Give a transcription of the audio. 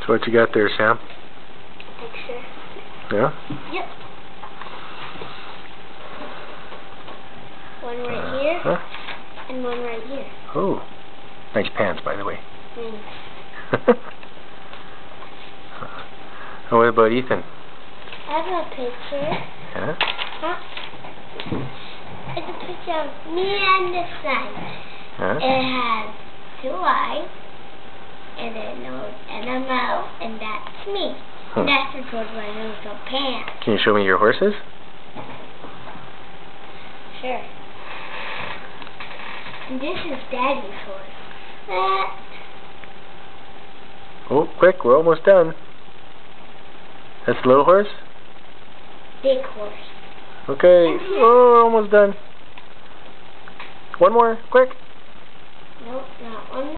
So what you got there, Sam? Picture. Yeah? Yep. One right here. Huh? And one right here. Oh. Nice pants, by the way. Thanks. And what about Ethan? I have a picture. Yeah? Huh? It's a picture of me and the sun. Huh? It has two eyes, and a nose, and a mouth, and that's me. And that's what goes my little pants. Can you show me your horses? Sure. And this is Daddy's horse. Oh, quick, we're almost done. That's the little horse? Big horse. Okay. Oh, we're almost done. One more, quick. Nope, not one more.